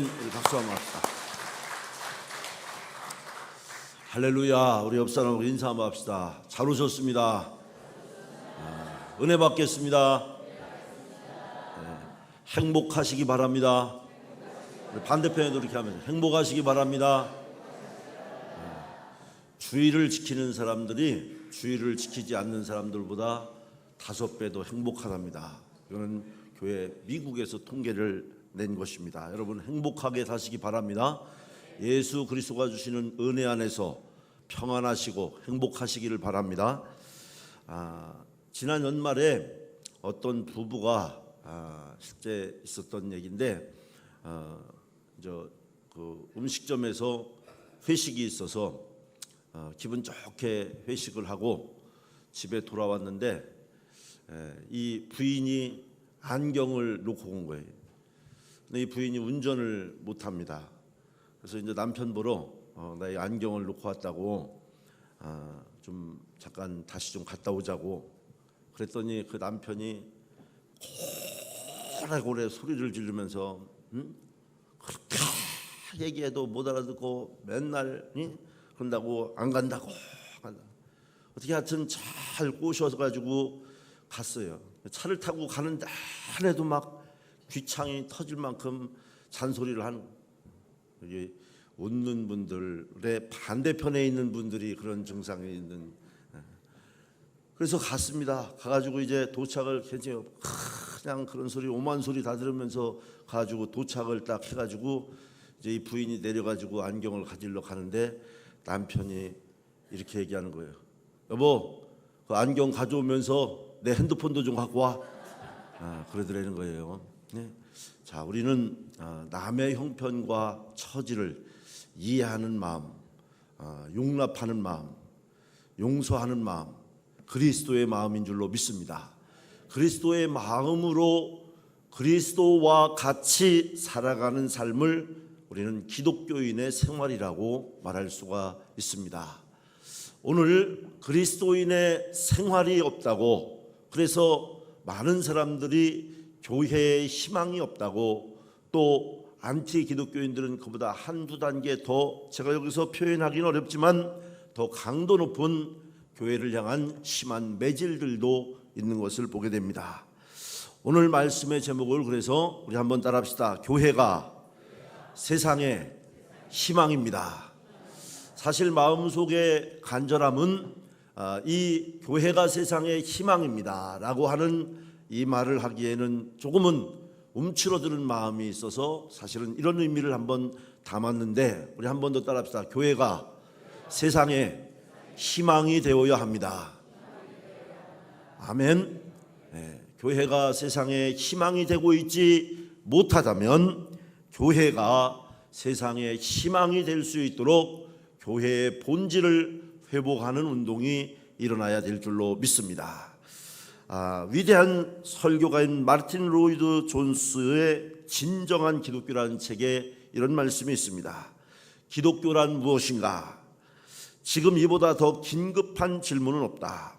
우리 박수 한번 합시다. 할렐루야. 우리 옆 사람하고 인사 한번 합시다. 잘 오셨습니다. 은혜 받겠습니다. 행복하시기 바랍니다. 반대편에도 이렇게 하면서 행복하시기 바랍니다. 주의를 지키는 사람들이 주의를 지키지 않는 사람들보다 5배 더 행복하답니다. 이거는 교회 미국에서 통계를 낸 것입니다. 여러분 행복하게 사시기 바랍니다. 예수 그리스도가 주시는 은혜 안에서 평안하시고 행복하시기를 바랍니다. 지난 연말에 어떤 부부가 실제 있었던 얘기인데 그 음식점에서 회식이 있어서 기분 좋게 회식을 하고 집에 돌아왔는데 이 부인이 안경을 놓고 온 거예요. 근데 이 부인이 운전을 못합니다. 그래서 이제 남편 보러 나 이 안경을 놓고 왔다고 좀 잠깐 다시 좀 갔다 오자고 그랬더니 그 남편이 고래고래 소리를 지르면서 그렇게 얘기해도 못 알아듣고 맨날 그런다고 안 간다고 어떻게 하여튼 잘 꼬셔가지고 갔어요. 차를 타고 가는 내내도 막 귀창이 터질 만큼 잔소리를 하는 거예요. 웃는 분들의 반대편에 있는 분들이 그런 증상이 있는. 그래서 갔습니다. 가가지고 이제 도착을 굉장히 그냥 그런 소리 오만 소리 다 들으면서 가지고 도착을 딱 해가지고 이제 이 부인이 내려가지고 안경을 가지러 가는데 남편이 이렇게 얘기하는 거예요. 여보, 그 안경 가져오면서 내 핸드폰도 좀 갖고 와. 그러더라는 거예요. 네. 자, 우리는 남의 형편과 처지를 이해하는 마음, 용납하는 마음, 용서하는 마음, 그리스도의 마음인 줄로 믿습니다. 그리스도의 마음으로 그리스도와 같이 살아가는 삶을 우리는 기독교인의 생활이라고 말할 수가 있습니다. 오늘 그리스도인의 생활이 없다고, 그래서 많은 사람들이 교회에 희망이 없다고, 또 안티 기독교인들은 그보다 한두 단계 더, 제가 여기서 표현하기는 어렵지만 더 강도 높은 교회를 향한 심한 매질들도 있는 것을 보게 됩니다. 오늘 말씀의 제목을 그래서 우리 한번 따라합시다. 교회가 세상의 희망입니다. 사실 마음속의 간절함은 이 교회가 세상의 희망입니다 라고 하는 이 말을 하기에는 조금은 움츠러드는 마음이 있어서 사실은 이런 의미를 한번 담았는데, 우리 한 번 더 따라합시다. 교회가 세상의 희망이 되어야 합니다. 아멘. 네, 교회가 세상의 희망이 되고 있지 못하다면 교회가 세상의 희망이 될 수 있도록 교회의 본질을 회복하는 운동이 일어나야 될 줄로 믿습니다. 위대한 설교가인 마르틴 로이드 존스의 진정한 기독교라는 책에 이런 말씀이 있습니다. 기독교란 무엇인가? 지금 이보다 더 긴급한 질문은 없다.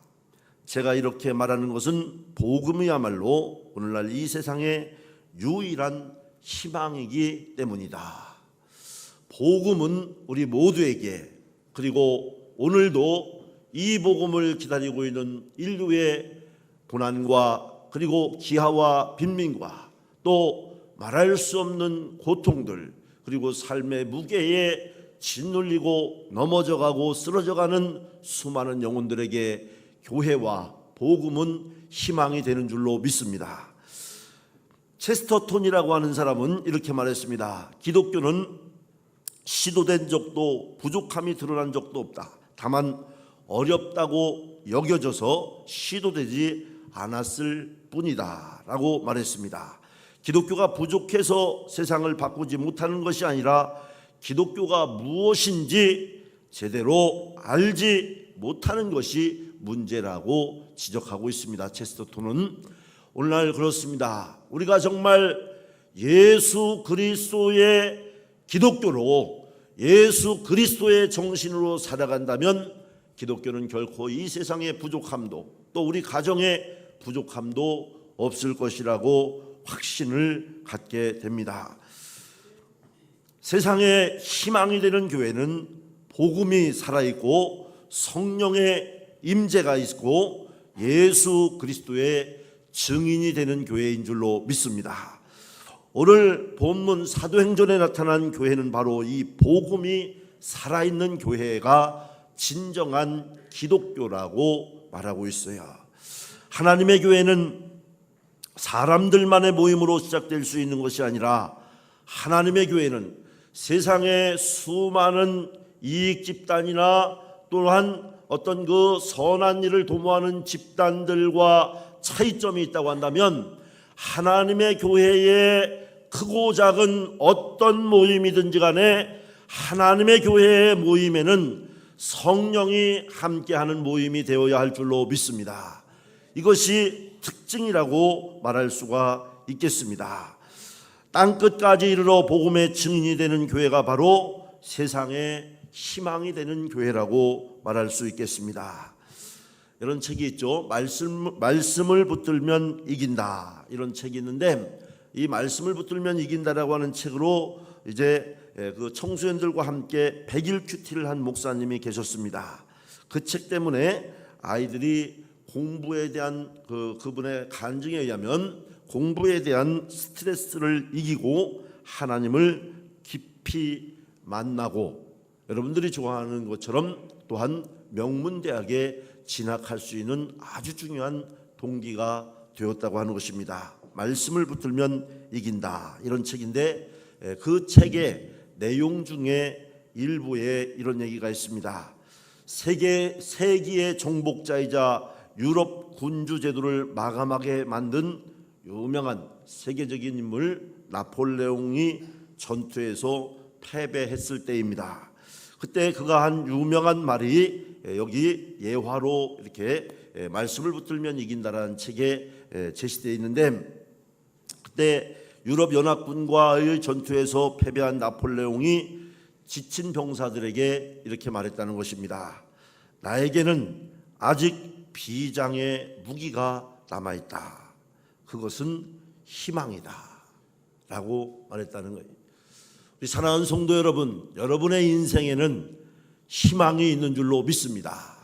제가 이렇게 말하는 것은 복음이야말로 오늘날 이 세상의 유일한 희망이기 때문이다. 복음은 우리 모두에게, 그리고 오늘도 이 복음을 기다리고 있는 인류의 고난과 그리고 기아와 빈민과 또 말할 수 없는 고통들, 그리고 삶의 무게에 짓눌리고 넘어져가고 쓰러져가는 수많은 영혼들에게 교회와 복음은 희망이 되는 줄로 믿습니다. 체스터톤이라고 하는 사람은 이렇게 말했습니다. 기독교는 시도된 적도 부족함이 드러난 적도 없다. 다만 어렵다고 여겨져서 시도되지 않았을 뿐이다 라고 말했습니다. 기독교가 부족해서 세상을 바꾸지 못하는 것이 아니라 기독교가 무엇인지 제대로 알지 못하는 것이 문제라고 지적하고 있습니다. 체스터톤은 오늘날 그렇습니다. 우리가 정말 예수 그리스도의 기독교로, 예수 그리스도의 정신으로 살아간다면 기독교는 결코 이 세상의 부족함도, 또 우리 가정의 부족함도 없을 것이라고 확신을 갖게 됩니다. 세상에 희망이 되는 교회는 복음이 살아있고 성령의 임재가 있고 예수 그리스도의 증인이 되는 교회인 줄로 믿습니다. 오늘 본문 사도행전에 나타난 교회는 바로 이 복음이 살아있는 교회가 진정한 기독교라고 말하고 있어요. 하나님의 교회는 사람들만의 모임으로 시작될 수 있는 것이 아니라 하나님의 교회는 세상의 수많은 이익 집단이나 또한 어떤 그 선한 일을 도모하는 집단들과 차이점이 있다고 한다면 하나님의 교회의 크고 작은 어떤 모임이든지 간에 하나님의 교회의 모임에는 성령이 함께하는 모임이 되어야 할 줄로 믿습니다. 이것이 특징이라고 말할 수가 있겠습니다. 땅끝까지 이르러 복음의 증인이 되는 교회가 바로 세상의 희망이 되는 교회라고 말할 수 있겠습니다. 이런 책이 있죠. 말씀을 붙들면 이긴다, 이런 책이 있는데, 이 말씀을 붙들면 이긴다라고 하는 책으로 이제 그 청소년들과 함께 100일 큐티를 한 목사님이 계셨습니다. 그 책 때문에 아이들이 공부에 대한 그분의 간증에 의하면 공부에 대한 스트레스를 이기고 하나님을 깊이 만나고 여러분들이 좋아하는 것처럼 또한 명문대학에 진학할 수 있는 아주 중요한 동기가 되었다고 하는 것입니다. 말씀을 붙들면 이긴다, 이런 책인데 그 책의 내용 중에 일부에 이런 얘기가 있습니다. 세기의 정복자이자 유럽 군주 제도를 마감하게 만든 유명한 세계적인 인물 나폴레옹이 전투에서 패배했을 때입니다. 그때 그가 한 유명한 말이 여기 예화로 이렇게 말씀을 붙들면 이긴다라는 책에 제시되어 있는데, 그때 유럽 연합군과의 전투에서 패배한 나폴레옹이 지친 병사들에게 이렇게 말했다는 것입니다. 나에게는 아직 비장의 무기가 남아있다. 그것은 희망이다 라고 말했다는 거예요. 우리 사랑하는 성도 여러분, 여러분의 인생에는 희망이 있는 줄로 믿습니다.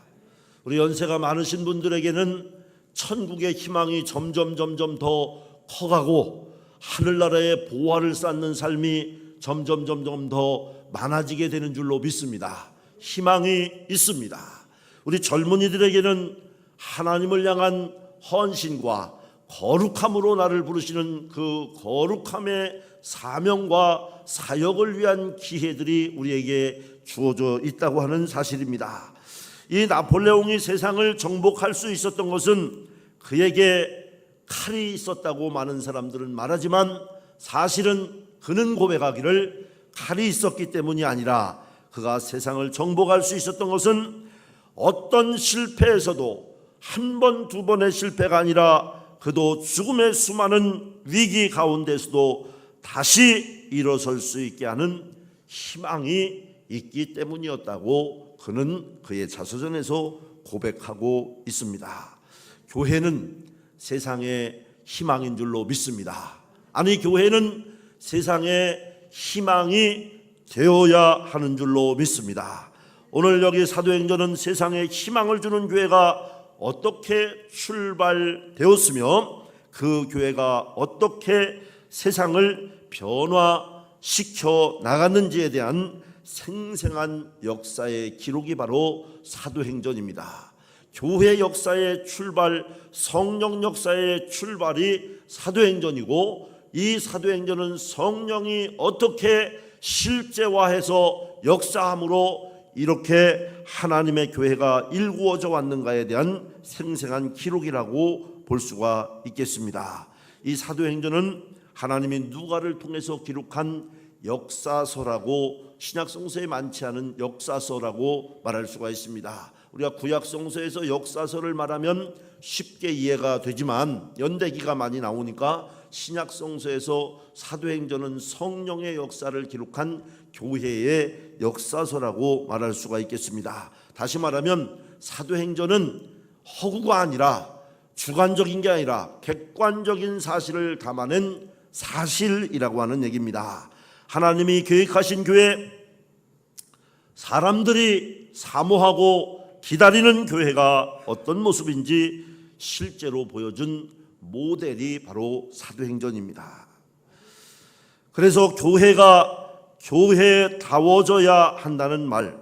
우리 연세가 많으신 분들에게는 천국의 희망이 점점 더 커가고 하늘나라의 보화를 쌓는 삶이 점점 더 많아지게 되는 줄로 믿습니다. 희망이 있습니다. 우리 젊은이들에게는 하나님을 향한 헌신과 거룩함으로 나를 부르시는 그 거룩함의 사명과 사역을 위한 기회들이 우리에게 주어져 있다고 하는 사실입니다. 이 나폴레옹이 세상을 정복할 수 있었던 것은 그에게 칼이 있었다고 많은 사람들은 말하지만, 사실은 그는 고백하기를 칼이 있었기 때문이 아니라 그가 세상을 정복할 수 있었던 것은 어떤 실패에서도 한 번, 두 번의 실패가 아니라 그도 죽음의 수많은 위기 가운데서도 다시 일어설 수 있게 하는 희망이 있기 때문이었다고 그는 그의 자서전에서 고백하고 있습니다. 교회는 세상의 희망인 줄로 믿습니다. 아니, 교회는 세상의 희망이 되어야 하는 줄로 믿습니다. 오늘 여기 사도행전은 세상에 희망을 주는 교회가 어떻게 출발되었으며 그 교회가 어떻게 세상을 변화시켜 나갔는지에 대한 생생한 역사의 기록이 바로 사도행전입니다. 교회 역사의 출발, 성령 역사의 출발이 사도행전이고, 이 사도행전은 성령이 어떻게 실제화해서 역사함으로 이렇게 하나님의 교회가 일구어져 왔는가에 대한 생생한 기록이라고 볼 수가 있겠습니다. 이 사도행전은 하나님이 누가를 통해서 기록한 역사서라고, 신약성서에 많지 않은 역사서라고 말할 수가 있습니다. 우리가 구약성서에서 역사서를 말하면 쉽게 이해가 되지만 연대기가 많이 나오니까 신약성서에서 사도행전은 성령의 역사를 기록한 교회의 역사서라고 말할 수가 있겠습니다. 다시 말하면 사도행전은 허구가 아니라, 주관적인 게 아니라 객관적인 사실을 담아낸 사실이라고 하는 얘기입니다. 하나님이 계획하신 교회, 사람들이 사모하고 기다리는 교회가 어떤 모습인지 실제로 보여준 모델이 바로 사도행전입니다. 그래서 교회가 교회다워져야 한다는 말,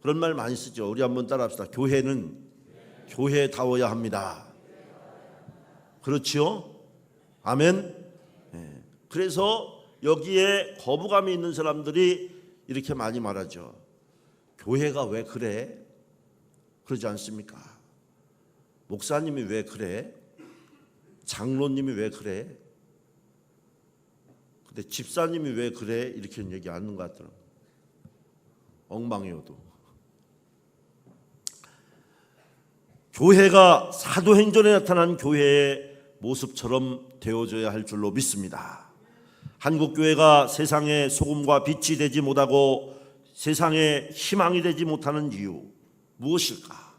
그런 말 많이 쓰죠. 우리 한번 따라합시다. 교회는 교회다워야 합니다. 그렇지요? 아멘. 그래서 여기에 거부감이 있는 사람들이 이렇게 많이 말하죠. 교회가 왜 그래? 그러지 않습니까? 목사님이 왜 그래? 장로님이 왜 그래? 근데 집사님이 왜 그래? 이렇게 얘기 안 하는 것 같더라고요. 엉망이어도. 교회가 사도행전에 나타난 교회의 모습처럼 되어져야 할 줄로 믿습니다. 한국교회가 세상의 소금과 빛이 되지 못하고 세상의 희망이 되지 못하는 이유 무엇일까?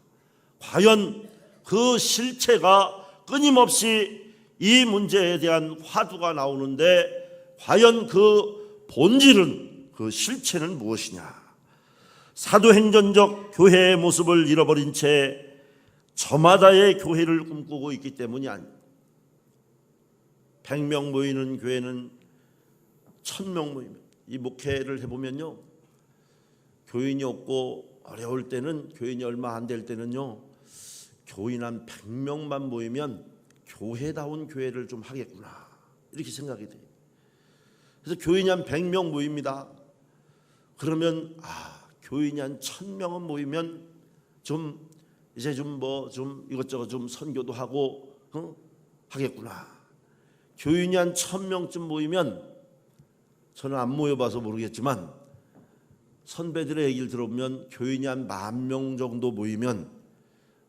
과연 그 실체가 끊임없이 이 문제에 대한 화두가 나오는데 과연 그 본질은, 그 실체는 무엇이냐? 사도행전적 교회의 모습을 잃어버린 채 저마다의 교회를 꿈꾸고 있기 때문이 아닙니다. 100명 모이는 교회는 1000명 모이면, 이 목회를 해보면요, 교인이 없고 어려울 때는, 교인이 얼마 안 될 때는요, 교인 한 100명만 모이면 교회다운 교회를 좀 하겠구나, 이렇게 생각이 돼요. 그래서 교인이 한 100명 모입니다. 그러면 교인이 한 1000명은 모이면 좀 이제 좀 이것저것 좀 선교도 하고 하겠구나. 교인이 한 1000명쯤 모이면, 저는 안 모여봐서 모르겠지만 선배들의 얘기를 들어보면 교인이 한 10,000명 정도 모이면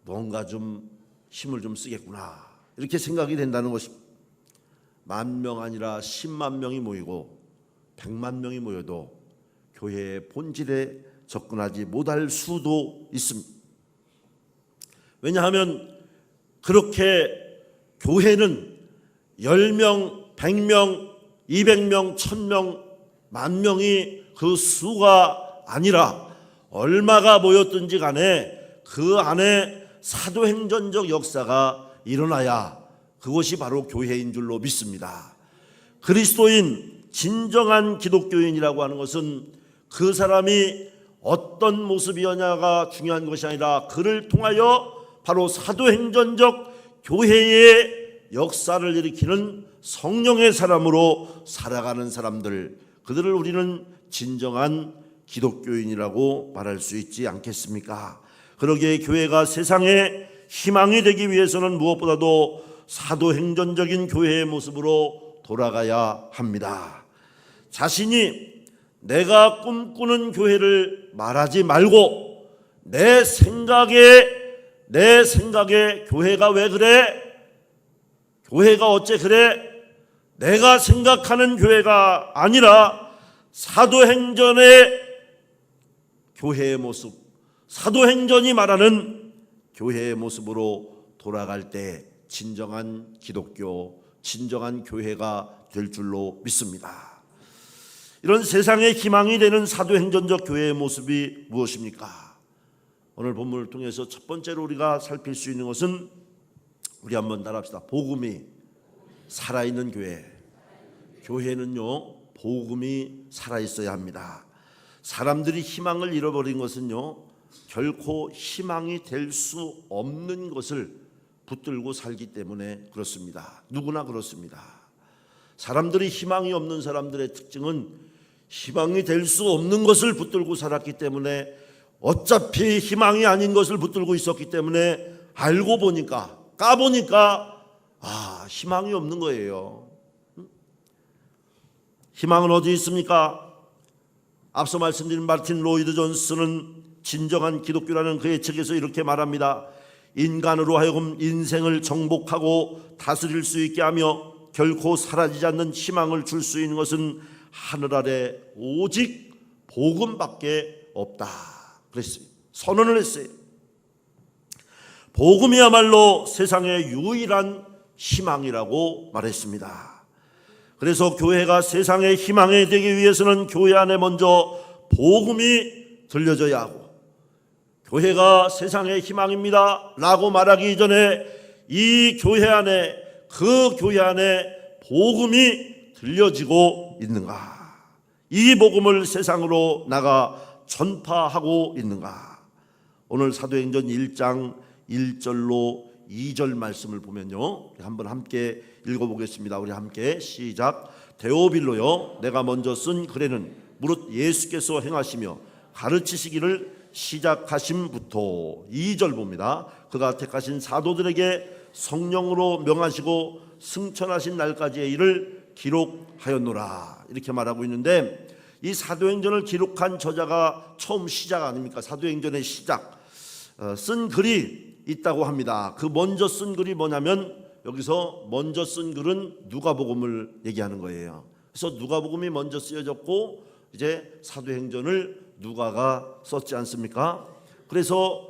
뭔가 좀 힘을 좀 쓰겠구나, 이렇게 생각이 된다는 것입니다. 10,000명 아니라 10만 명이 모이고 100만 명이 모여도 교회의 본질에 접근하지 못할 수도 있습니다. 왜냐하면 그렇게 교회는 10명, 100명, 200명, 1000명, 10,000명이 그 수가 아니라 얼마가 모였든지 간에 그 안에 사도행전적 역사가 일어나야 그것이 바로 교회인 줄로 믿습니다. 그리스도인, 진정한 기독교인이라고 하는 것은 그 사람이 어떤 모습이었냐가 중요한 것이 아니라 그를 통하여 바로 사도행전적 교회의 역사를 일으키는 성령의 사람으로 살아가는 사람들, 그들을 우리는 진정한 기독교인이라고 말할 수 있지 않겠습니까? 그러기에 교회가 세상에 희망이 되기 위해서는 무엇보다도 사도행전적인 교회의 모습으로 돌아가야 합니다. 자신이 내가 꿈꾸는 교회를 말하지 말고 내 생각에 교회가 왜 그래? 교회가 어째 그래? 내가 생각하는 교회가 아니라 사도행전의 교회의 모습, 사도행전이 말하는 교회의 모습으로 돌아갈 때 진정한 기독교, 진정한 교회가 될 줄로 믿습니다. 이런 세상의 희망이 되는 사도행전적 교회의 모습이 무엇입니까? 오늘 본문을 통해서 첫 번째로 우리가 살필 수 있는 것은, 우리 한번 따라합시다. 복음이 살아있는 교회. 교회는요, 복음이 살아있어야 합니다. 사람들이 희망을 잃어버린 것은요, 결코 희망이 될 수 없는 것을 붙들고 살기 때문에 그렇습니다. 누구나 그렇습니다. 사람들이 희망이 없는 사람들의 특징은 희망이 될 수 없는 것을 붙들고 살았기 때문에, 어차피 희망이 아닌 것을 붙들고 있었기 때문에 알고 보니까, 까보니까 희망이 없는 거예요. 희망은 어디 있습니까? 앞서 말씀드린 마틴 로이드 존스는 진정한 기독교라는 그의 책에서 이렇게 말합니다. 인간으로 하여금 인생을 정복하고 다스릴 수 있게 하며 결코 사라지지 않는 희망을 줄 수 있는 것은 하늘 아래 오직 복음밖에 없다. 그랬어요. 선언을 했어요. 복음이야말로 세상의 유일한 희망이라고 말했습니다. 그래서 교회가 세상의 희망이 되기 위해서는 교회 안에 먼저 복음이 들려져야 하고, 교회가 세상의 희망입니다 라고 말하기 전에 이 교회 안에, 그 교회 안에 복음이 들려지고 있는가, 이 복음을 세상으로 나가 전파하고 있는가. 오늘 사도행전 1장 1절로 2절 말씀을 보면요, 한번 함께 읽어보겠습니다. 우리 함께 시작. 데오빌로여, 내가 먼저 쓴 글에는 무릇 예수께서 행하시며 가르치시기를 시작하심부터, 2절 봅니다. 그가 택하신 사도들에게 성령으로 명하시고 승천하신 날까지의 일을 기록하였노라, 이렇게 말하고 있는데, 이 사도행전을 기록한 저자가 처음 시작 아닙니까? 사도행전의 시작, 쓴 글이 있다고 합니다. 그 먼저 쓴 글이 뭐냐면, 여기서 먼저 쓴 글은 누가복음을 얘기하는 거예요. 그래서 누가복음이 먼저 쓰여졌고, 이제 사도행전을 누가가 썼지 않습니까? 그래서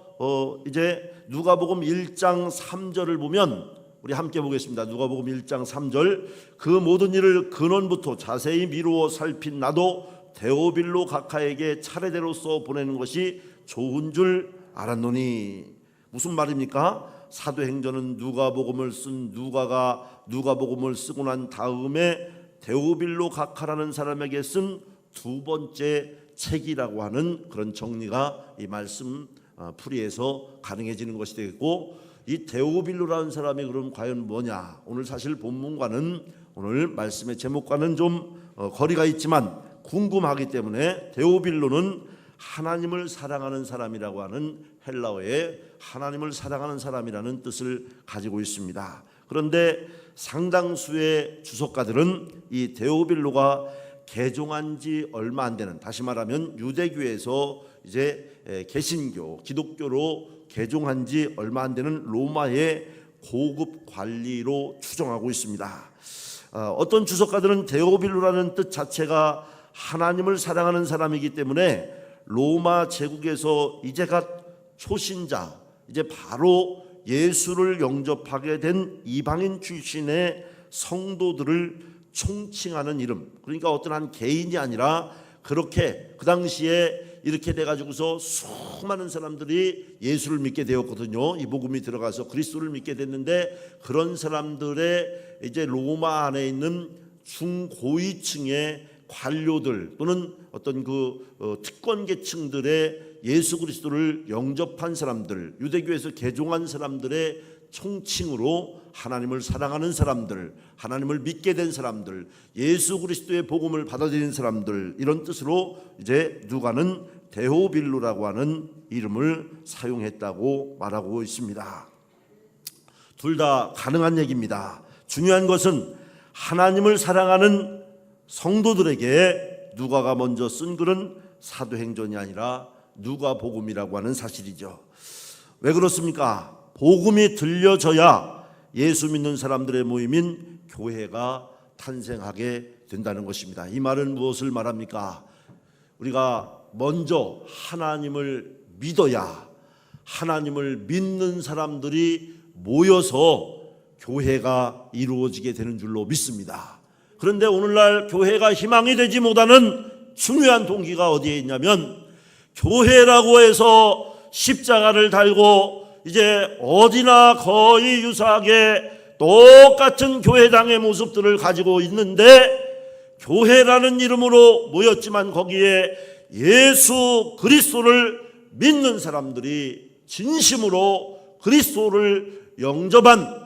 이제 누가복음 1장 3절을 보면, 우리 함께 보겠습니다. 누가복음 1장 3절. 그 모든 일을 근원부터 자세히 미루어 살핀 나도 데오빌로 각하에게 차례대로 써 보내는 것이 좋은 줄 알았노니. 무슨 말입니까? 사도행전은 누가복음을 쓴 누가가 누가복음을 쓰고 난 다음에 데오빌로 각하라는 사람에게 쓴 두 번째 책이라고 하는 그런 정리가 이 말씀 풀이에서 가능해지는 것이 되겠고, 이 데오빌로라는 사람이 그럼 과연 뭐냐? 오늘 사실 본문과는, 오늘 말씀의 제목과는 좀 거리가 있지만 궁금하기 때문에, 데오빌로는 하나님을 사랑하는 사람이라고 하는 헬라어의 하나님을 사랑하는 사람이라는 뜻을 가지고 있습니다. 그런데 상당수의 주석가들은 이 데오빌로가 개종한 지 얼마 안 되는, 다시 말하면 유대교에서 이제 개신교, 기독교로 개종한 지 얼마 안 되는 로마의 고급 관리로 추정하고 있습니다. 어떤 주석가들은 데오빌로라는 뜻 자체가 하나님을 사랑하는 사람이기 때문에 로마 제국에서 이제 갓 초신자, 이제 바로 예수를 영접하게 된 이방인 출신의 성도들을 총칭하는 이름, 그러니까 어떤 한 개인이 아니라 그렇게 그 당시에 이렇게 돼가지고서 수많은 사람들이 예수를 믿게 되었거든요. 이 복음이 들어가서 그리스도를 믿게 됐는데, 그런 사람들의 이제 로마 안에 있는 중고위층의 관료들 또는 어떤 그 특권 계층들의 예수 그리스도를 영접한 사람들, 유대교에서 개종한 사람들의 총칭으로 하나님을 사랑하는 사람들, 하나님을 믿게 된 사람들, 예수 그리스도의 복음을 받아들인 사람들, 이런 뜻으로 이제 누가는 데오빌로라고 하는 이름을 사용했다고 말하고 있습니다. 둘 다 가능한 얘기입니다. 중요한 것은 하나님을 사랑하는 성도들에게 누가가 먼저 쓴 글은 사도행전이 아니라 누가복음이라고 하는 사실이죠. 왜 그렇습니까? 복음이 들려져야 예수 믿는 사람들의 모임인 교회가 탄생하게 된다는 것입니다. 이 말은 무엇을 말합니까? 우리가 먼저 하나님을 믿어야 하나님을 믿는 사람들이 모여서 교회가 이루어지게 되는 줄로 믿습니다. 그런데 오늘날 교회가 희망이 되지 못하는 중요한 동기가 어디에 있냐면, 교회라고 해서 십자가를 달고 이제 어디나 거의 유사하게 똑같은 교회당의 모습들을 가지고 있는데, 교회라는 이름으로 모였지만 거기에 예수 그리스도를 믿는 사람들이, 진심으로 그리스도를 영접한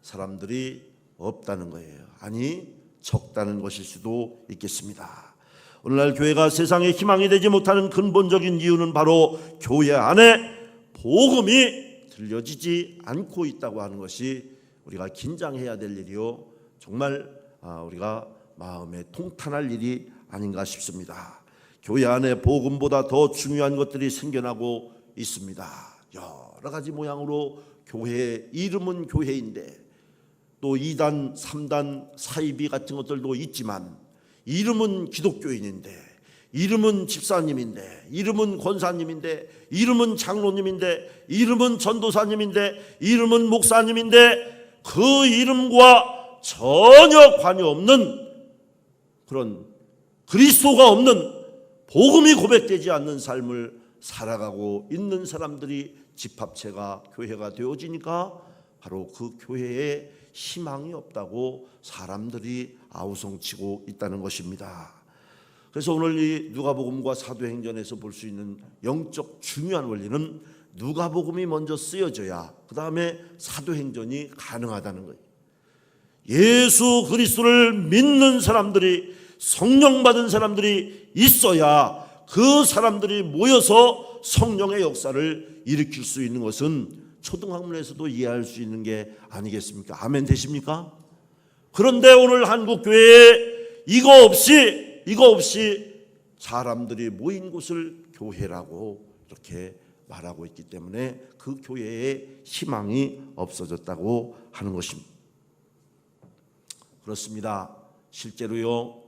사람들이 없다는 거예요. 아니, 적다는 것일 수도 있겠습니다. 오늘날 교회가 세상에 희망이 되지 못하는 근본적인 이유는 바로 교회 안에 복음이 들려지지 않고 있다고 하는 것이 우리가 긴장해야 될 일이요, 정말 우리가 마음에 통탄할 일이 아닌가 싶습니다. 교회 안에 복음보다 더 중요한 것들이 생겨나고 있습니다. 여러 가지 모양으로 교회의 이름은 교회인데, 또 2단, 3단, 사이비 같은 것들도 있지만, 이름은 기독교인인데, 이름은 집사님인데, 이름은 권사님인데, 이름은 장로님인데, 이름은 전도사님인데, 이름은 목사님인데, 그 이름과 전혀 관여없는 그런 그리스도가 없는, 복음이 고백되지 않는 삶을 살아가고 있는 사람들이 집합체가, 교회가 되어지니까 바로 그 교회에 희망이 없다고 사람들이 아우성치고 있다는 것입니다. 그래서 오늘 이 누가복음과 사도행전에서 볼 수 있는 영적 중요한 원리는 누가복음이 먼저 쓰여져야 그 다음에 사도행전이 가능하다는 거예요. 예수 그리스도를 믿는 사람들이, 성령 받은 사람들이 있어야 그 사람들이 모여서 성령의 역사를 일으킬 수 있는 것은 초등학문에서도 이해할 수 있는 게 아니겠습니까? 아멘 되십니까? 그런데 오늘 한국 교회에 이거 없이 사람들이 모인 곳을 교회라고 이렇게 말하고 있기 때문에 그 교회에 희망이 없어졌다고 하는 것입니다. 그렇습니다. 실제로요,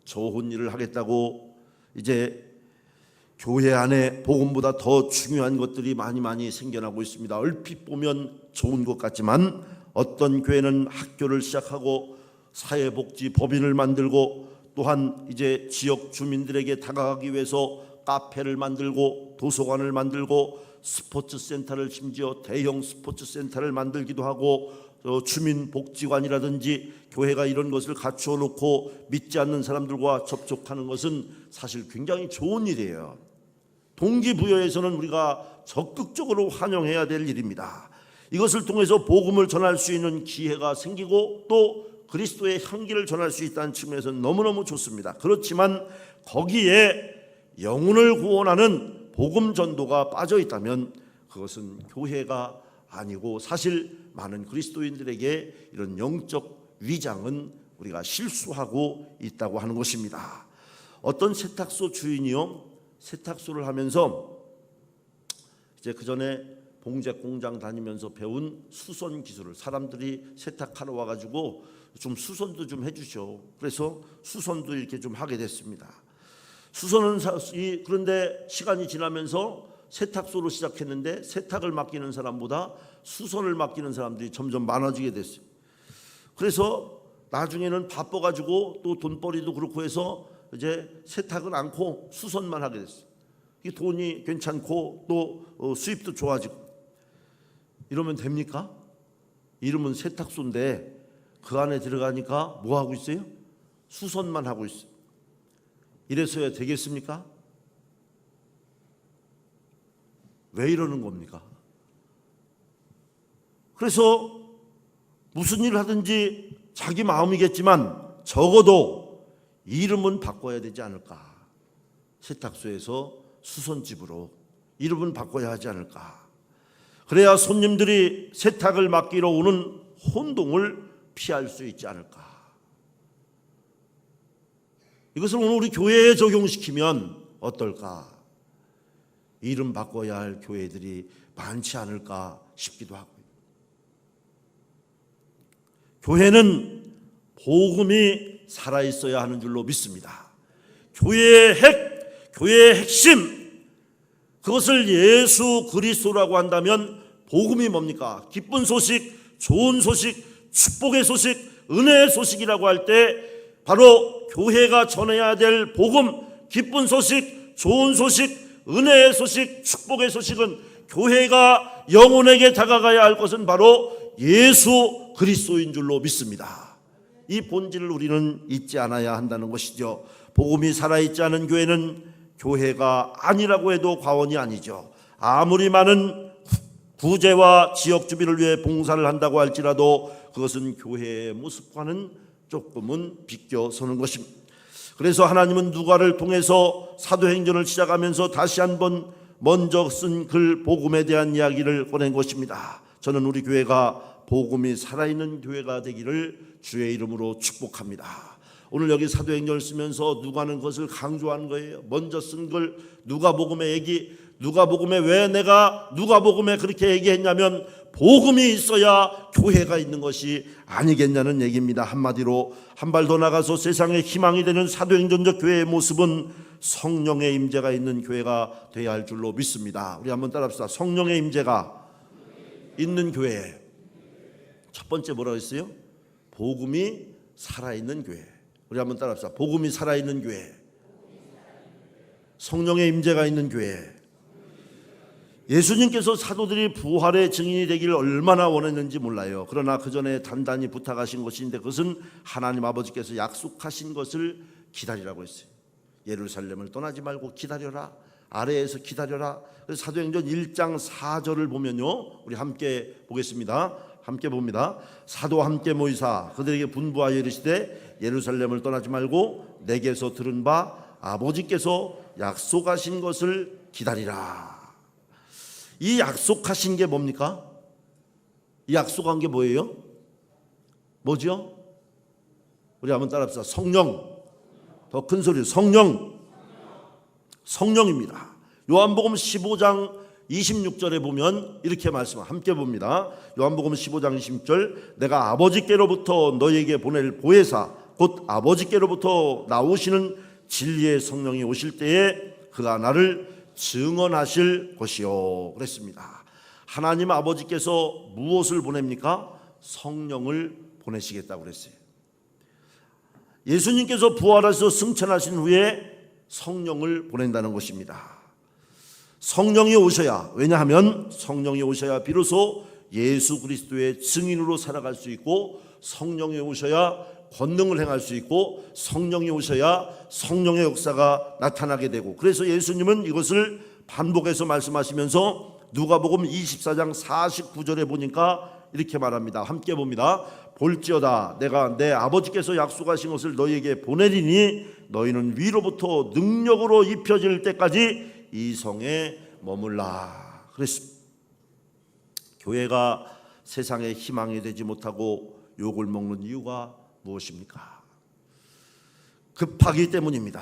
좋은 일을 하겠다고 이제 교회 안에 복음보다 더 중요한 것들이 많이 생겨나고 있습니다. 얼핏 보면 좋은 것 같지만 어떤 교회는 학교를 시작하고 사회복지 법인을 만들고, 또한 이제 지역 주민들에게 다가가기 위해서 카페를 만들고 도서관을 만들고 스포츠 센터를, 심지어 대형 스포츠 센터를 만들기도 하고, 주민복지관이라든지 교회가 이런 것을 갖추어 놓고 믿지 않는 사람들과 접촉하는 것은 사실 굉장히 좋은 일이에요. 동기부여에서는 우리가 적극적으로 환영해야 될 일입니다. 이것을 통해서 복음을 전할 수 있는 기회가 생기고 또 그리스도의 향기를 전할 수 있다는 측면에서는 너무너무 좋습니다. 그렇지만 거기에 영혼을 구원하는 복음 전도가 빠져 있다면 그것은 교회가 아니고, 사실 많은 그리스도인들에게 이런 영적 위장은 우리가 실수하고 있다고 하는 것입니다. 어떤 세탁소 주인이요, 세탁소를 하면서 이제 그 전에 봉제 공장 다니면서 배운 수선 기술을, 사람들이 세탁하러 와가지고 좀 수선도 좀 해주죠. 그래서 수선도 이렇게 좀 하게 됐습니다. 수선은 그런데 시간이 지나면서 세탁소로 시작했는데 세탁을 맡기는 사람보다 수선을 맡기는 사람들이 점점 많아지게 됐어요. 그래서 나중에는 바빠가지고 또 돈벌이도 그렇고 해서 이제 세탁은 않고 수선만 하게 됐어요. 이 돈이 괜찮고 또 수입도 좋아지고. 이러면 됩니까? 이름은 세탁소인데 그 안에 들어가니까 뭐 하고 있어요? 수선만 하고 있어요. 이래서야 되겠습니까? 왜 이러는 겁니까? 그래서 무슨 일을 하든지 자기 마음이겠지만 적어도 이름은 바꿔야 되지 않을까. 세탁소에서 수선집으로 이름은 바꿔야 하지 않을까. 그래야 손님들이 세탁을 맡기러 오는 혼동을 피할 수 있지 않을까. 이것을 오늘 우리 교회에 적용시키면 어떨까. 이름 바꿔야 할 교회들이 많지 않을까 싶기도 하고요. 교회는 복음이 살아있어야 하는 줄로 믿습니다. 교회의 핵심, 그것을 예수 그리스도라고 한다면 복음이 뭡니까? 기쁜 소식, 좋은 소식, 축복의 소식, 은혜의 소식이라고 할 때 바로 교회가 전해야 될 복음, 기쁜 소식, 좋은 소식, 은혜의 소식, 축복의 소식은 교회가 영혼에게 다가가야 할 것은 바로 예수 그리스도인 줄로 믿습니다. 이 본질을 우리는 잊지 않아야 한다는 것이죠. 복음이 살아있지 않은 교회는 교회가 아니라고 해도 과언이 아니죠. 아무리 많은 구제와 지역 주민을 위해 봉사를 한다고 할지라도 그것은 교회의 모습과는 조금은 비껴서는 것입니다. 그래서 하나님은 누가를 통해서 사도행전을 시작하면서 다시 한번 먼저 쓴 글 복음에 대한 이야기를 꺼낸 것입니다. 저는 우리 교회가 복음이 살아있는 교회가 되기를 주의 이름으로 축복합니다. 오늘 여기 사도행전을 쓰면서 누가는 그것을 강조하는 거예요. 먼저 쓴 글 누가복음의 얘기, 누가복음에 왜 내가 누가복음에 그렇게 얘기했냐면 복음이 있어야 교회가 있는 것이 아니겠냐는 얘기입니다. 한마디로 한 발 더 나가서 세상의 희망이 되는 사도행전적 교회의 모습은 성령의 임재가 있는 교회가 되어야 할 줄로 믿습니다. 우리 한번 따라합시다. 성령의 임재가 있는 교회. 첫 번째 뭐라고 했어요? 복음이 살아있는 교회. 우리 한번 따라합시다. 복음이 살아있는 교회, 성령의 임재가 있는 교회. 예수님께서 사도들이 부활의 증인이 되기를 얼마나 원했는지 몰라요. 그러나 그 전에 단단히 부탁하신 것인데 그것은 하나님 아버지께서 약속하신 것을 기다리라고 했어요. 예루살렘을 떠나지 말고 기다려라. 아래에서 기다려라. 그래서 사도행전 1장 4절을 보면요, 우리 함께 보겠습니다. 함께 봅니다. 사도와 함께 모이사 그들에게 분부하여 이르시되 예루살렘을 떠나지 말고 내게서 들은 바 아버지께서 약속하신 것을 기다리라. 이 약속하신 게 뭡니까? 이 약속한 게 뭐예요? 뭐죠? 우리 한번 따라합시다. 성령. 더 큰 소리로 성령. 성령입니다. 요한복음 15장 26절에 보면 이렇게 말씀을 함께 봅니다. 요한복음 15장 26절 내가 아버지께로부터 너에게 보낼 보혜사 곧 아버지께로부터 나오시는 진리의 성령이 오실 때에 그가 나를 증언하실 것이요 그랬습니다. 하나님 아버지께서 무엇을 보냅니까? 성령을 보내시겠다고 그랬어요. 예수님께서 부활하셔서 승천하신 후에 성령을 보낸다는 것입니다. 성령이 오셔야, 왜냐하면 성령이 오셔야 비로소 예수 그리스도의 증인으로 살아갈 수 있고, 성령이 오셔야 권능을 행할 수 있고, 성령이 오셔야 성령의 역사가 나타나게 되고, 그래서 예수님은 이것을 반복해서 말씀하시면서 누가복음 24장 49절에 보니까 이렇게 말합니다. 함께 봅니다. 볼지어다 내가 내 아버지께서 약속하신 것을 너희에게 보내리니 너희는 위로부터 능력으로 입혀질 때까지 이 성에 머물라 그랬습니다. 교회가 세상의 희망이 되지 못하고 욕을 먹는 이유가 무엇입니까? 급하기 때문입니다.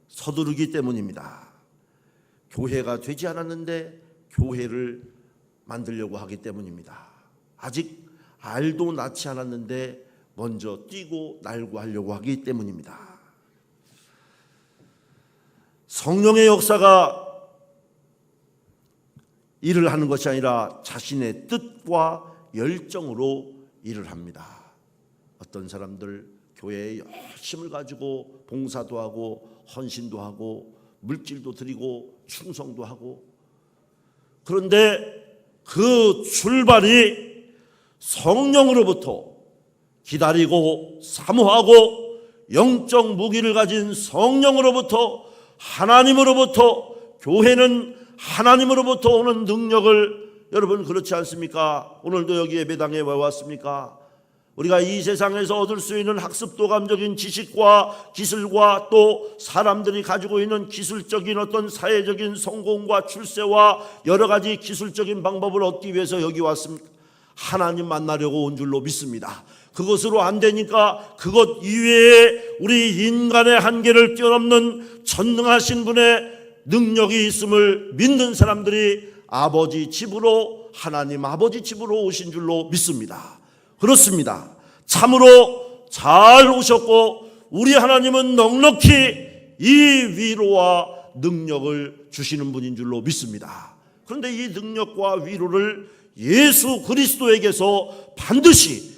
서두르기 때문입니다. 교회가 되지 않았는데 교회를 만들려고 하기 때문입니다. 아직 알도 낳지 않았는데 먼저 뛰고 날고 하려고 하기 때문입니다. 성령의 역사가 일을 하는 것이 아니라 자신의 뜻과 열정으로 일을 합니다. 어떤 사람들 교회에 열심을 가지고 봉사도 하고 헌신도 하고 물질도 드리고 충성도 하고, 그런데 그 출발이 성령으로부터 기다리고 사모하고 영적 무기를 가진 성령으로부터, 하나님으로부터, 교회는 하나님으로부터 오는 능력을, 여러분 그렇지 않습니까? 오늘도 여기 예배당에 왜 왔습니까? 우리가 이 세상에서 얻을 수 있는 학습도감적인 지식과 기술과 또 사람들이 가지고 있는 기술적인 어떤 사회적인 성공과 출세와 여러 가지 기술적인 방법을 얻기 위해서 여기 왔습니다. 하나님 만나려고 온 줄로 믿습니다. 그것으로 안 되니까 그것 이외에 우리 인간의 한계를 뛰어넘는 전능하신 분의 능력이 있음을 믿는 사람들이 아버지 집으로, 하나님 아버지 집으로 오신 줄로 믿습니다. 그렇습니다. 참으로 잘 오셨고 우리 하나님은 넉넉히 이 위로와 능력을 주시는 분인 줄로 믿습니다. 그런데 이 능력과 위로를 예수 그리스도에게서 반드시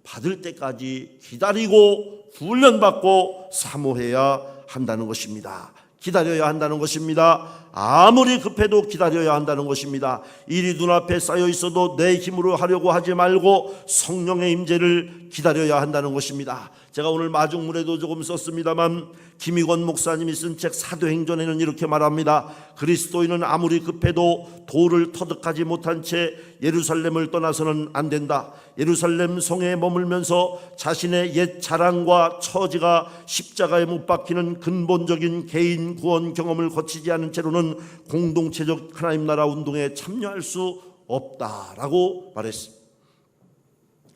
받을 때까지 기다리고 훈련받고 사모해야 한다는 것입니다. 기다려야 한다는 것입니다. 아무리 급해도 기다려야 한다는 것입니다. 일이 눈앞에 쌓여 있어도 내 힘으로 하려고 하지 말고 성령의 임재를 기다려야 한다는 것입니다. 제가 오늘 마중물에도 조금 썼습니다만 김익원 목사님이 쓴 책 사도행전에는 이렇게 말합니다. 그리스도인은 아무리 급해도 도를 터득하지 못한 채 예루살렘을 떠나서는 안 된다. 예루살렘 성에 머물면서 자신의 옛 자랑과 처지가 십자가에 못 박히는 근본적인 개인 구원 경험을 거치지 않은 채로는 공동체적 하나님 나라 운동에 참여할 수 없다라고 말했습니다.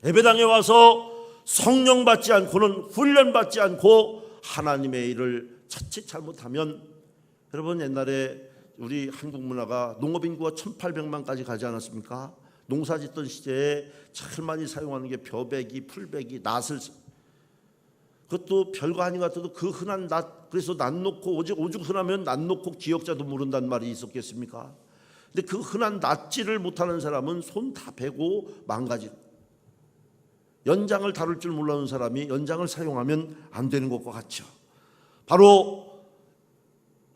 예배당에 와서 성령 받지 않고는, 훈련 받지 않고 하나님의 일을 자칫 잘못하면, 여러분 옛날에 우리 한국 문화가 농업인구가 1800만까지 가지 않았습니까? 농사 짓던 시대에 제일 많이 사용하는 게 벼베기, 풀베기, 낫을, 그것도 별거 아닌 것 같아도 그 흔한 낫, 그래서 낫 놓고 오죽 흔하면 낫 놓고 기역자도 모른다는 말이 있었겠습니까? 근데 그 흔한 낫질을 못하는 사람은 손 다 베고 망가지고, 연장을 다룰 줄 몰라는 사람이 연장을 사용하면 안 되는 것과 같죠. 바로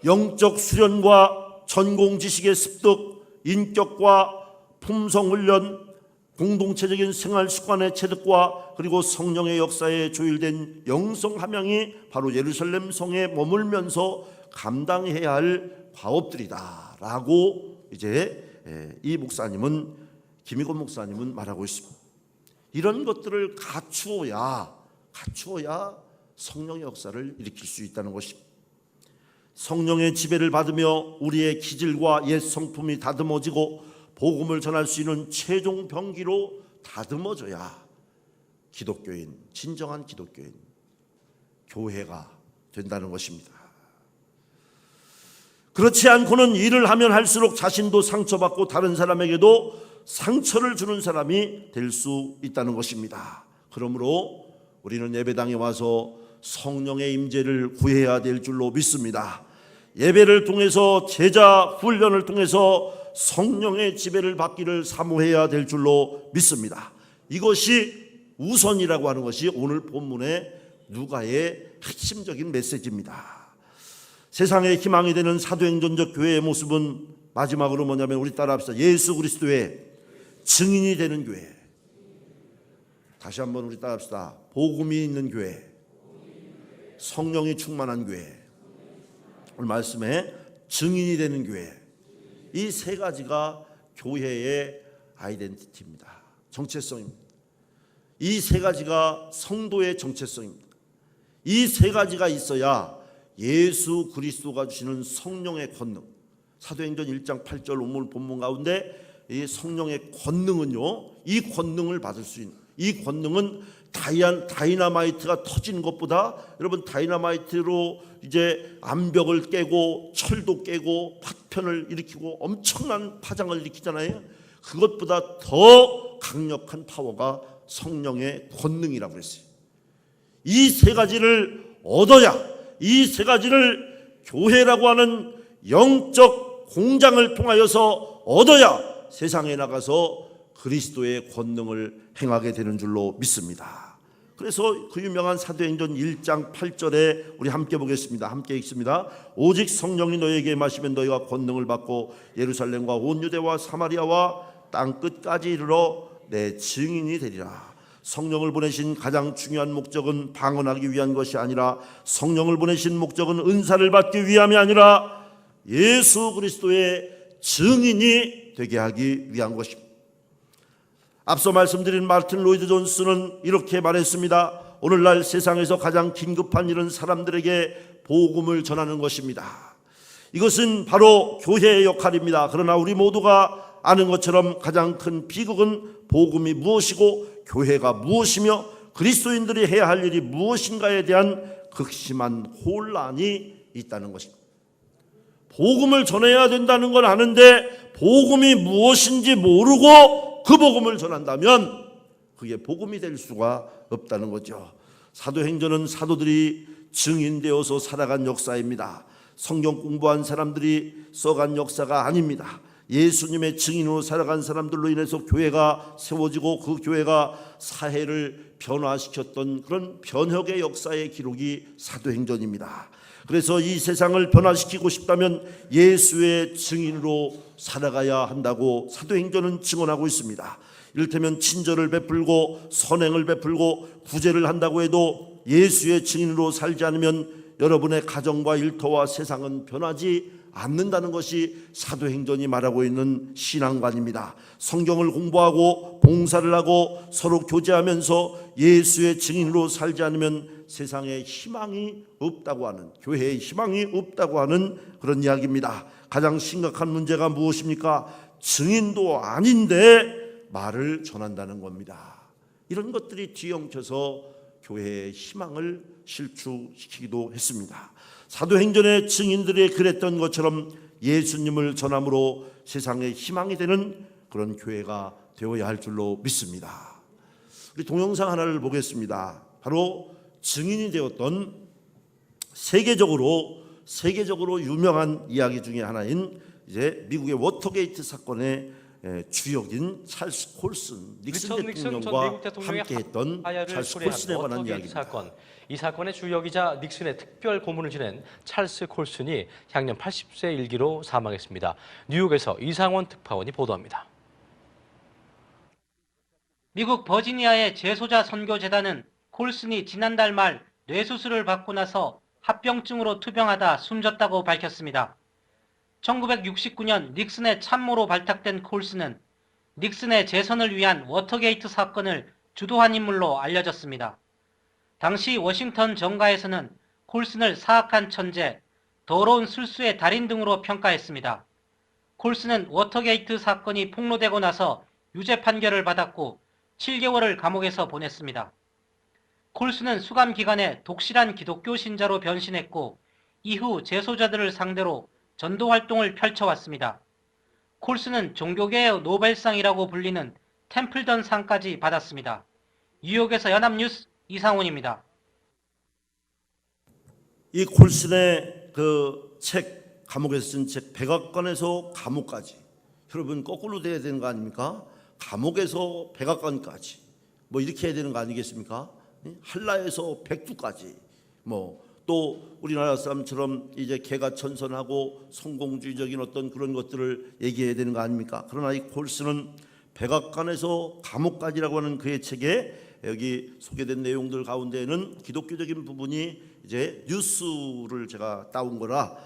영적 수련과 전공 지식의 습득, 인격과 품성 훈련, 공동체적인 생활 습관의 체득과 그리고 성령의 역사에 조율된 영성 함양이 바로 예루살렘 성에 머물면서 감당해야 할 과업들이다라고 이제 이 목사님은, 김희곤 목사님은 말하고 있습니다. 이런 것들을 갖추어야 성령의 역사를 일으킬 수 있다는 것입니다. 성령의 지배를 받으며 우리의 기질과 옛 성품이 다듬어지고 복음을 전할 수 있는 최종 병기로 다듬어져야 기독교인, 진정한 기독교인, 교회가 된다는 것입니다. 그렇지 않고는 일을 하면 할수록 자신도 상처받고 다른 사람에게도 상처를 주는 사람이 될 수 있다는 것입니다. 그러므로 우리는 예배당에 와서 성령의 임재를 구해야 될 줄로 믿습니다. 예배를 통해서 제자 훈련을 통해서 성령의 지배를 받기를 사모해야 될 줄로 믿습니다. 이것이 우선이라고 하는 것이 오늘 본문의 누가의 핵심적인 메시지입니다. 세상의 희망이 되는 사도행전적 교회의 모습은 마지막으로 뭐냐면, 우리 따라합시다. 예수 그리스도의 증인이 되는 교회. 다시 한번 우리 따라합시다. 복음이 있는 교회, 성령이 충만한 교회, 오늘 말씀에 증인이 되는 교회. 이 세 가지가 교회의 아이덴티티입니다. 정체성입니다. 이 세 가지가 성도의 정체성입니다. 이 세 가지가 있어야 예수 그리스도가 주시는 성령의 권능, 사도행전 1장 8절 오늘 본문 가운데 이 성령의 권능은요, 이 권능을 받을 수 있는, 이 권능은 다이나마이트가 터지는 것보다, 여러분 다이나마이트로 이제 암벽을 깨고 철도 깨고 파편을 일으키고 엄청난 파장을 일으키잖아요. 그것보다 더 강력한 파워가 성령의 권능이라고 했어요. 이 세 가지를 얻어야, 이 세 가지를 교회라고 하는 영적 공장을 통하여서 얻어야 세상에 나가서 그리스도의 권능을 행하게 되는 줄로 믿습니다. 그래서 그 유명한 사도행전 1장 8절에 우리 함께 보겠습니다. 함께 읽습니다. 오직 성령이 너희에게 임하시면 너희가 권능을 받고 예루살렘과 온 유대와 사마리아와 땅 끝까지 이르러 내 증인이 되리라. 성령을 보내신 가장 중요한 목적은 방언하기 위한 것이 아니라, 성령을 보내신 목적은 은사를 받기 위함이 아니라 예수 그리스도의 증인이 되게 하기 위한 것입니다. 앞서 말씀드린 마틴 로이드 존스는 이렇게 말했습니다. 오늘날 세상에서 가장 긴급한 일은 사람들에게 복음을 전하는 것입니다. 이것은 바로 교회의 역할입니다. 그러나 우리 모두가 아는 것처럼 가장 큰 비극은 복음이 무엇이고 교회가 무엇이며 그리스도인들이 해야 할 일이 무엇인가에 대한 극심한 혼란이 있다는 것입니다. 복음을 전해야 된다는 건 아는데 복음이 무엇인지 모르고 그 복음을 전한다면 그게 복음이 될 수가 없다는 거죠. 사도행전은 사도들이 증인되어서 살아간 역사입니다. 성경 공부한 사람들이 써간 역사가 아닙니다. 예수님의 증인으로 살아간 사람들로 인해서 교회가 세워지고 그 교회가 사회를 변화시켰던 그런 변혁의 역사의 기록이 사도행전입니다. 그래서 이 세상을 변화시키고 싶다면 예수의 증인으로 살아가야 한다고 사도행전은 증언하고 있습니다. 이를테면 친절을 베풀고 선행을 베풀고 구제를 한다고 해도 예수의 증인으로 살지 않으면 여러분의 가정과 일터와 세상은 변하지 않는다는 것이 사도행전이 말하고 있는 신앙관입니다. 성경을 공부하고 봉사를 하고 서로 교제하면서 예수의 증인으로 살지 않으면 세상에 희망이 없다고 하는, 교회에 희망이 없다고 하는 그런 이야기입니다. 가장 심각한 문제가 무엇입니까? 증인도 아닌데 말을 전한다는 겁니다. 이런 것들이 뒤엉켜서 교회의 희망을 실추시키기도 했습니다. 사도행전의 증인들이 그랬던 것처럼 예수님을 전함으로 세상의 희망이 되는 그런 교회가 되어야 할 줄로 믿습니다. 우리 동영상 하나를 보겠습니다. 바로 증인이 되었던 세계적으로 유명한 이야기 중에 하나인 이제 미국의 워터게이트 사건의 주역인 찰스 콜슨, 닉슨 리처드 닉슨 전 대통령과 미국 대통령의 함께했던 하야를 찰스 초래한 콜슨에 관한 워터게이트 이야기입니다. 사건. 이 사건의 주역이자 닉슨의 특별 고문을 지낸 찰스 콜슨이 향년 80세 일기로 사망했습니다. 뉴욕에서 이상원 특파원이 보도합니다. 미국 버지니아의 재소자 선교재단은 콜슨이 지난달 말 뇌수술을 받고 나서 합병증으로 투병하다 숨졌다고 밝혔습니다. 1969년 닉슨의 참모로 발탁된 콜슨은 닉슨의 재선을 위한 워터게이트 사건을 주도한 인물로 알려졌습니다. 당시 워싱턴 정가에서는 콜슨을 사악한 천재, 더러운 술수의 달인 등으로 평가했습니다. 콜슨은 워터게이트 사건이 폭로되고 나서 유죄 판결을 받았고 7개월을 감옥에서 보냈습니다. 콜슨은 수감 기간에 독실한 기독교 신자로 변신했고 이후 재소자들을 상대로 전도 활동을 펼쳐왔습니다. 콜슨은 종교계의 노벨상이라고 불리는 템플던 상까지 받았습니다. 뉴욕에서 연합뉴스 이상훈입니다. 이 콜슨의 그 책, 감옥에서 쓴 책, 백악관에서 감옥까지, 여러분 거꾸로 돼야 되는 거 아닙니까? 감옥에서 백악관까지 뭐 이렇게 해야 되는 거 아니겠습니까? 한라에서 백두까지, 뭐 또 우리나라 사람처럼 이제 개가천선하고 성공주의적인 어떤 그런 것들을 얘기해야 되는 거 아닙니까? 그러나 이 콜슨은 백악관에서 감옥까지라고 하는 그의 책에 여기 소개된 내용들 가운데는 기독교적인 부분이 이제 뉴스를 제가 따온 거라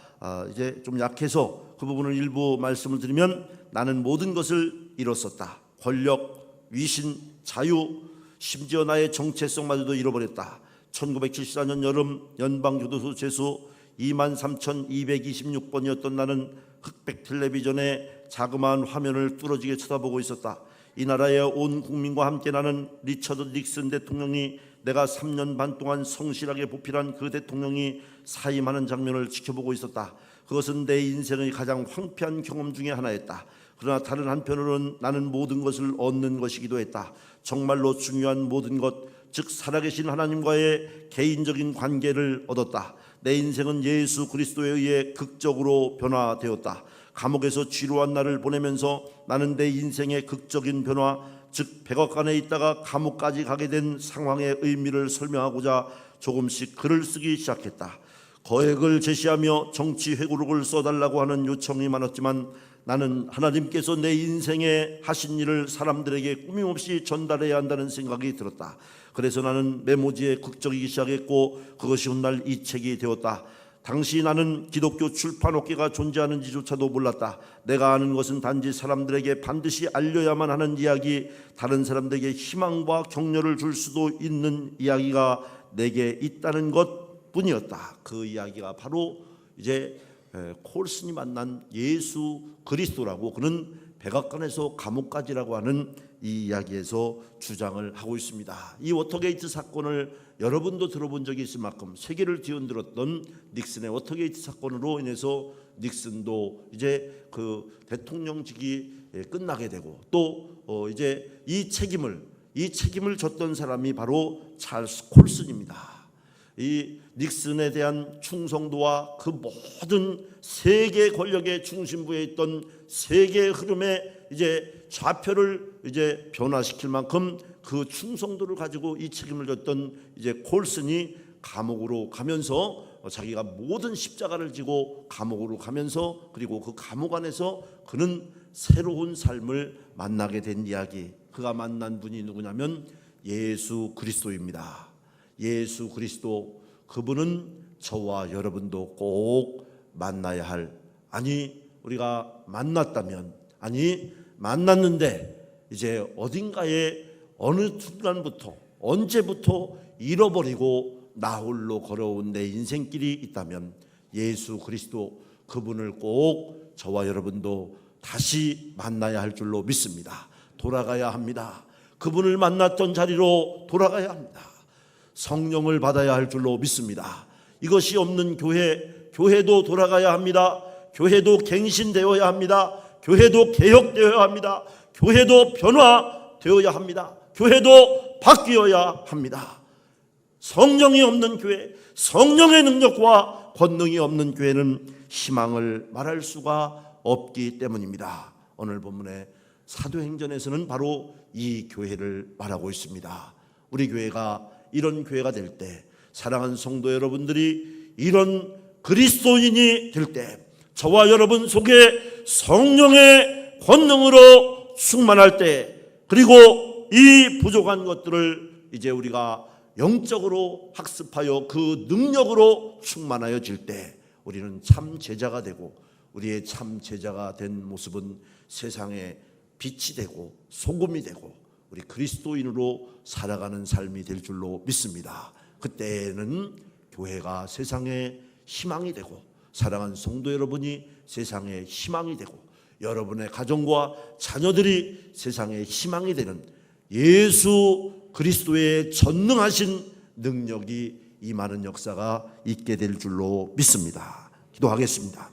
이제 좀 약해서 그 부분을 일부 말씀을 드리면, 나는 모든 것을 잃었었다. 권력, 위신, 자유, 심지어 나의 정체성마저도 잃어버렸다. 1974년 여름 연방교도소 재수 23,226번이었던 나는 흑백 텔레비전에 자그마한 화면을 뚫어지게 쳐다보고 있었다. 이 나라의 온 국민과 함께 나는 리처드 닉슨 대통령이, 내가 3년 반 동안 성실하게 보필한 그 대통령이 사임하는 장면을 지켜보고 있었다. 그것은 내 인생의 가장 황폐한 경험 중에 하나였다. 그러나 다른 한편으로는 나는 모든 것을 얻는 것이기도 했다. 정말로 중요한 모든 것, 즉 살아계신 하나님과의 개인적인 관계를 얻었다. 내 인생은 예수 그리스도에 의해 극적으로 변화되었다. 감옥에서 지루한 날을 보내면서 나는 내 인생의 극적인 변화, 즉 백악관에 있다가 감옥까지 가게 된 상황의 의미를 설명하고자 조금씩 글을 쓰기 시작했다. 거액을 제시하며 정치 회고록을 써달라고 하는 요청이 많았지만 나는 하나님께서 내 인생에 하신 일을 사람들에게 꾸밈없이 전달해야 한다는 생각이 들었다. 그래서 나는 메모지에 극적이기 시작했고 그것이 훗날 이 책이 되었다. 당시 나는 기독교 출판업계가 존재하는지조차도 몰랐다. 내가 아는 것은 단지 사람들에게 반드시 알려야만 하는 이야기, 다른 사람들에게 희망과 격려를 줄 수도 있는 이야기가 내게 있다는 것 뿐이었다. 그 이야기가 바로 이제 콜슨이 만난 예수 그리스도라고, 그는 백악관에서 감옥까지라고 하는 이 이야기에서 주장을 하고 있습니다. 이 워터게이트 사건을 여러분도 들어본 적이 있을 만큼 세계를 뒤흔들었던 닉슨의 워터게이트 사건으로 인해서 닉슨도 이제 그 대통령직이 끝나게 되고, 또 이제 이 책임을 졌던 사람이 바로 찰스 콜슨입니다. 이 닉슨에 대한 충성도와 그 모든 세계 권력의 중심부에 있던 세계의 흐름에 이제 좌표를 이제 변화시킬 만큼 그 충성도를 가지고 이 책임을 졌던 이제 콜슨이 감옥으로 가면서 자기가 모든 십자가를 지고 감옥으로 가면서, 그리고 그 감옥 안에서 그는 새로운 삶을 만나게 된 이야기. 그가 만난 분이 누구냐면 예수 그리스도입니다. 예수 그리스도, 그분은 저와 여러분도 꼭 만나야 할, 아니 우리가 만났다면, 아니 만났는데 이제 어딘가에 어느 순간부터 언제부터 잃어버리고 나홀로 걸어온 내 인생길이 있다면 예수 그리스도, 그분을 꼭 저와 여러분도 다시 만나야 할 줄로 믿습니다. 돌아가야 합니다. 그분을 만났던 자리로 돌아가야 합니다. 성령을 받아야 할 줄로 믿습니다. 이것이 없는 교회도 돌아가야 합니다. 교회도 갱신되어야 합니다. 교회도 개혁되어야 합니다. 교회도 변화되어야 합니다. 교회도 바뀌어야 합니다. 성령이 없는 교회, 성령의 능력과 권능이 없는 교회는 희망을 말할 수가 없기 때문입니다. 오늘 본문에 사도행전에서는 바로 이 교회를 말하고 있습니다. 우리 교회가 이런 교회가 될 때, 사랑하는 성도 여러분들이 이런 그리스도인이 될 때, 저와 여러분 속에 성령의 권능으로 충만할 때, 그리고 이 부족한 것들을 이제 우리가 영적으로 학습하여 그 능력으로 충만하여질 때 우리는 참 제자가 되고, 우리의 참 제자가 된 모습은 세상에 빛이 되고 소금이 되고 우리 그리스도인으로 살아가는 삶이 될 줄로 믿습니다. 그때는 교회가 세상에 희망이 되고, 사랑하는 성도 여러분이 세상에 희망이 되고, 여러분의 가정과 자녀들이 세상에 희망이 되는 예수 그리스도의 전능하신 능력이 임하는 역사가 있게 될 줄로 믿습니다. 기도하겠습니다.